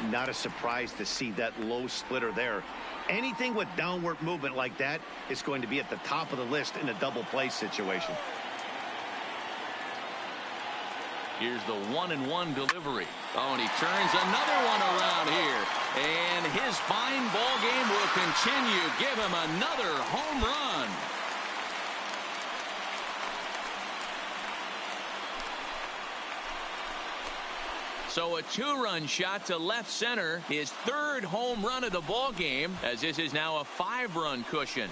Not a surprise to see that low splitter there. Anything with downward movement like that is going to be at the top of the list in a double play situation. Here's the 1-1 delivery. Oh, and he turns another one around here. And his fine ball game will continue. Give him another home run. So a 2-run shot to left center. His 3rd home run of the ball game, as this is now a 5-run cushion.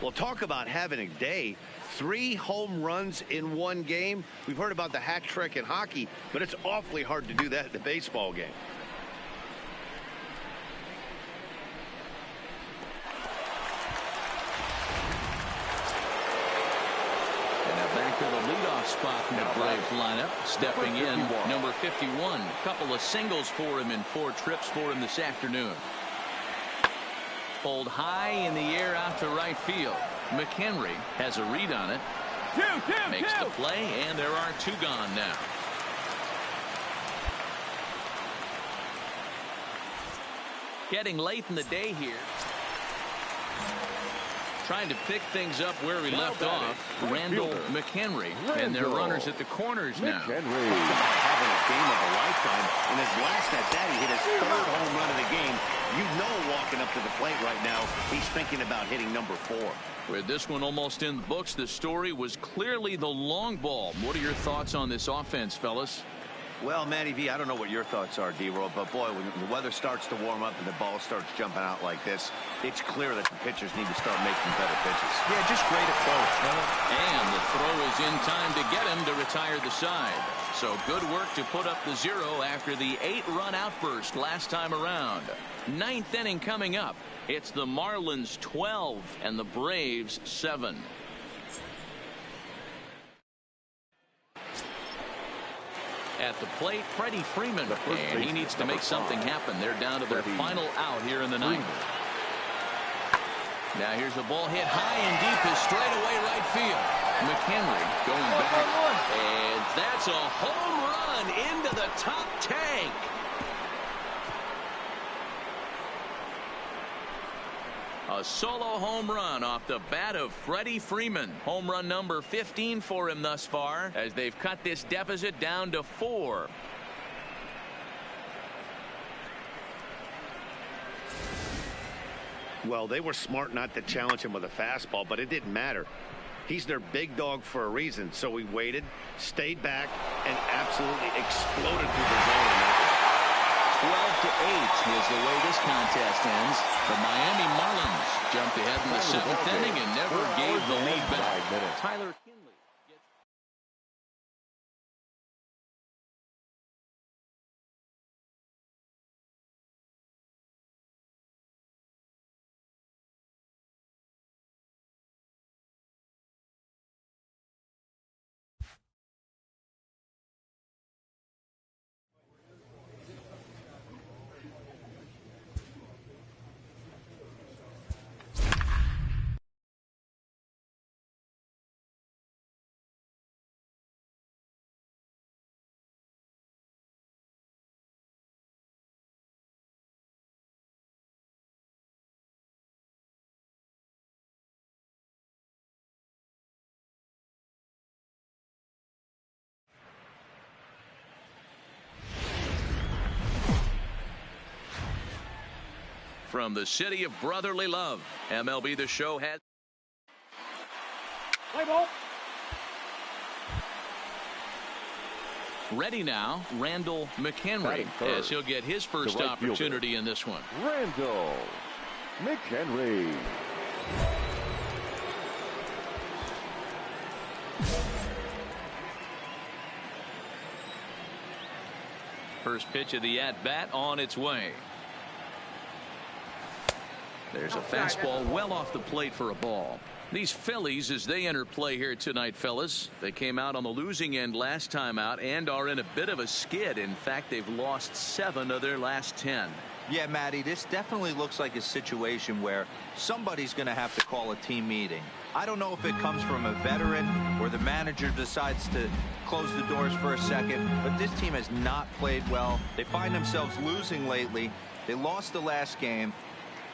Well, talk about having a day. 3 home runs in one game. We've heard about the hat trick in hockey, but it's awfully hard to do that in a baseball game. And now back to the leadoff spot in the Braves lineup. Stepping in, number 51. A couple of singles for him and 4 trips for him this afternoon. Pulled high in the air out to right field. McHenry has a read on it. Makes the play, and there are 2 gone now. Getting late in the day here. Trying to pick things up where we left off. Randall McHenry. And their runners at the corners now. Having a game of a lifetime. In his last at bat, he hit his 3rd home run of the game. You know, walking up to the plate right now, he's thinking about hitting number 4. With this one almost in the books, the story was clearly the long ball. What are your thoughts on this offense, fellas? Well, Matty V, I don't know what your thoughts are, D-Roll, but boy, when the weather starts to warm up and the ball starts jumping out like this, it's clear that the pitchers need to start making better pitches. Yeah, just great approach. And the throw is in time to get him to retire the side. So good work to put up the 0 after the 8-run outburst last time around. 9th inning coming up. It's the Marlins 12 and the Braves 7. At the plate, Freddie Freeman, and he needs to make something happen. They're down to their final out here in the 9th. Now here's a ball hit high and deep to straightaway right field. McHenry going back, and that's a home run into the top tank. A solo home run off the bat of Freddie Freeman. Home run number 15 for him thus far, as they've cut this deficit down to 4. Well, they were smart not to challenge him with a fastball, but it didn't matter. He's their big dog for a reason, so he waited, stayed back, and absolutely exploded through the zone. 12-8 is the way this contest ends. The Miami Marlins jumped ahead in the 7th inning and never gave the lead back. Tyler Kinley. From the city of brotherly love, MLB The Show has. Play ball. Ready now, Randall McHenry, as he'll get his first opportunity in this one. Randall McHenry. First pitch of the at-bat on its way. There's a fastball well off the plate for a ball. These Phillies, as they enter play here tonight, fellas, they came out on the losing end last time out and are in a bit of a skid. In fact, they've lost 7 of their last 10. Yeah, Matty, this definitely looks like a situation where somebody's going to have to call a team meeting. I don't know if it comes from a veteran or the manager decides to close the doors for a second, but this team has not played well. They find themselves losing lately. They lost the last game,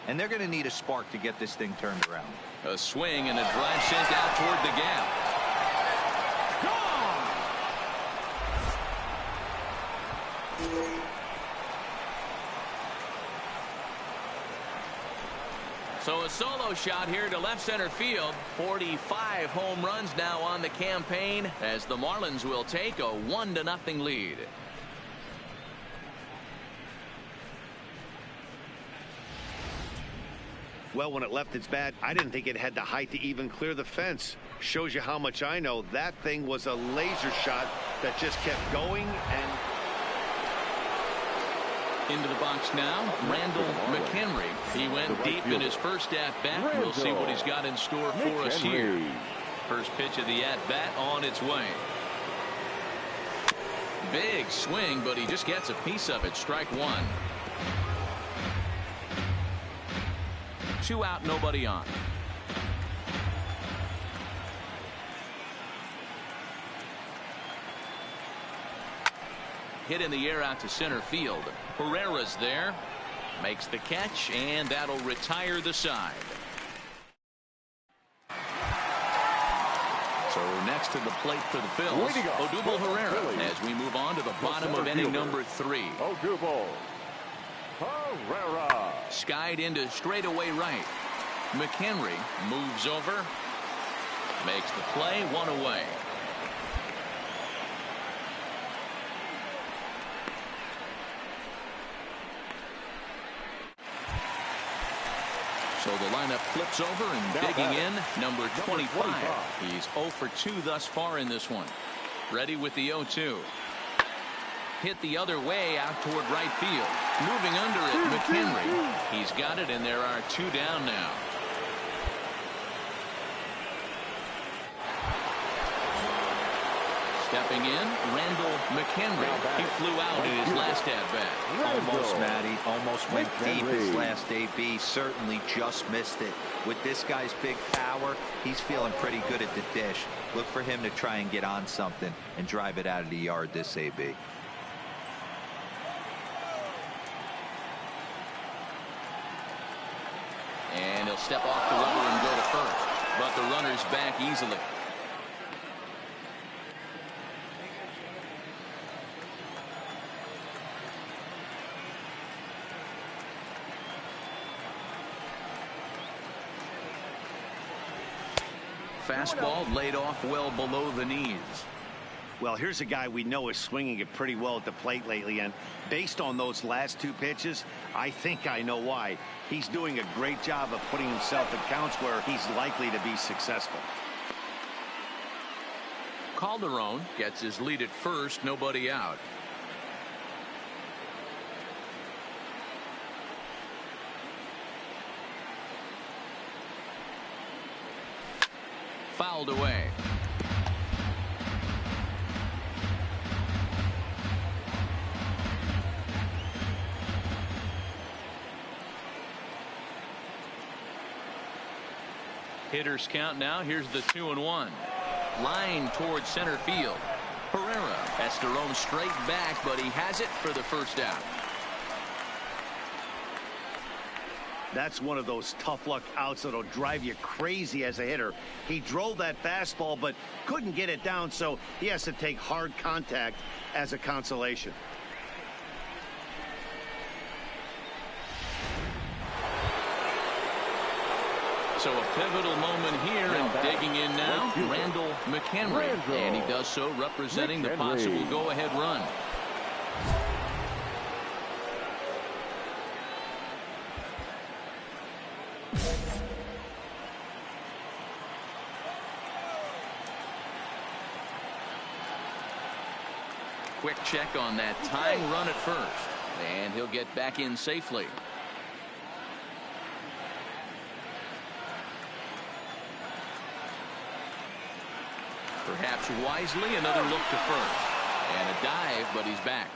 and they're going to need a spark to get this thing turned around. A swing and a drive sent out toward the gap. So a solo shot here to left center field. 45 home runs now on the campaign, as the Marlins will take a 1-0 lead. Well, when it left its bat, I didn't think it had the height to even clear the fence. Shows you how much I know. That thing was a laser shot that just kept going and... Into the box now, Randall McHenry. He went deep in his first at-bat. We'll see what he's got in store for us here. First pitch of the at-bat on its way. Big swing, but he just gets a piece of it. Strike 1. 2 out, nobody on. Hit in the air out to center field. Herrera's there, makes the catch, and that'll retire the side. So next to the plate for the Phils, Odubel Herrera, as we move on to the bottom of inning number 3. Odubel Herrera. Skied into straightaway right. McHenry moves over, makes the play, 1 away. So the lineup flips over and digging in, number 25. He's 0 for 2 thus far in this one. Ready with the 0-2. Hit the other way out toward right field. Moving under it, McHenry. He's got it, and there are 2 down now. Stepping in, Randall McHenry. He flew out in his last at-bat. Almost, Matty. Almost went deep his last AB. Certainly just missed it. With this guy's big power, he's feeling pretty good at the dish. Look for him to try and get on something and drive it out of the yard this AB. And he'll step off the rubber and go to first. But the runner's back easily. Fastball laid off well below the knees. Well, here's a guy we know is swinging it pretty well at the plate lately, and based on those last 2 pitches, I think I know why. He's doing a great job of putting himself in counts where he's likely to be successful. Calderon gets his lead at first, nobody out. Fouled away. Hitters count now. Here's the 2-1. Line towards center field. Herrera has to roam straight back, but he has it for the first out. That's one of those tough luck outs that'll drive you crazy as a hitter. He drove that fastball but couldn't get it down, so he has to take hard contact as a consolation. So a pivotal moment here, and digging in now, Randall McHenry. And he does so representing the possible go-ahead run. Quick check on that tying run at first, and he'll get back in safely. Perhaps wisely, another look to first, and a dive, but he's back.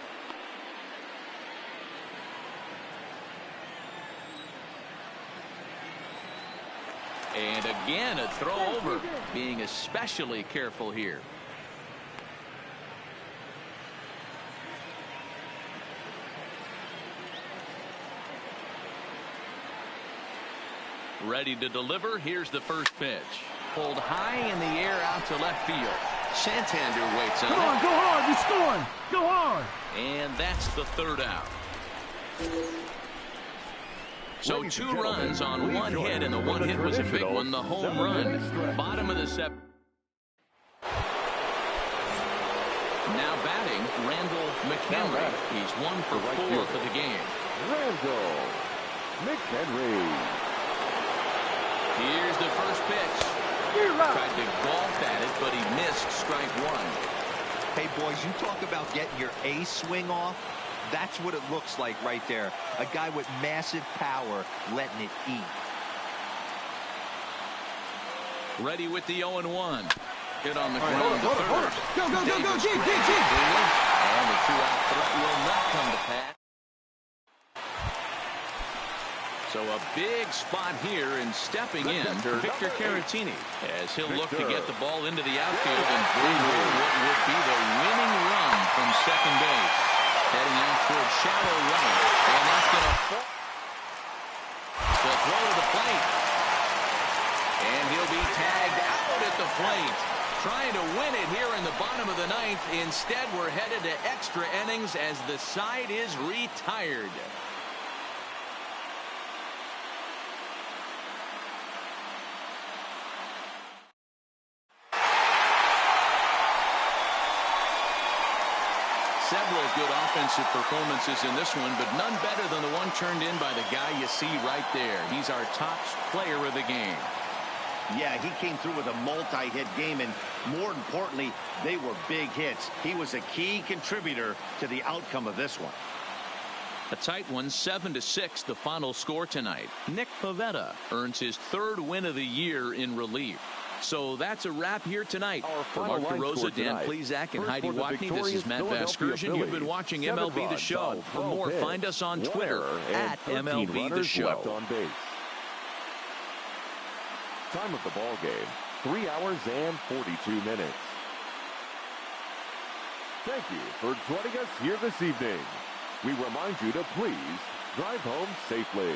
And again, a throw over, being especially careful here. Ready to deliver. Here's the first pitch. Pulled high in the air out to left field. Santander waits on it. Come on, go hard. You're scoring. Go hard. And that's the third out. So 2 runs on 1 hit, and the 1 hit was a big one, the home run. Bottom of the 7th. Now batting, Randall McHenry. He's 1 for 4 for the game. Randall McHenry. Here's the first pitch. Tried to golf at it, but he missed strike 1. Hey, boys, you talk about getting your A swing off. That's what it looks like right there. A guy with massive power letting it eat. Ready with the 0-1. Hit on the ground to third. Go, go, go, go, G. And the 2-out threat will not come to pass. So a big spot here, and stepping in, Victor Caratini, as he'll look to get the ball into the outfield and bring home what would be the winning run from second base. Heading out towards shallow right, and that's going to fall. The throw to the plate. And he'll be tagged out at the plate. Trying to win it here in the bottom of the 9th. Instead, we're headed to extra innings as the side is retired. Several good offensive performances in this one, but none better than the one turned in by the guy you see right there. He's our top player of the game. Yeah, he came through with a multi-hit game, and more importantly, they were big hits. He was a key contributor to the outcome of this one. A tight one, 7-6, the final score tonight. Nick Pivetta earns his 3rd win of the year in relief. So that's a wrap here tonight. For Mark DeRosa, Dan Plesac, and Heidi Watney, this is Matt Vasgersian. You've been watching MLB The Show. For more, find us on Twitter at MLB The Show. Time of the ball game, 3 hours and 42 minutes. Thank you for joining us here this evening. We remind you to please drive home safely.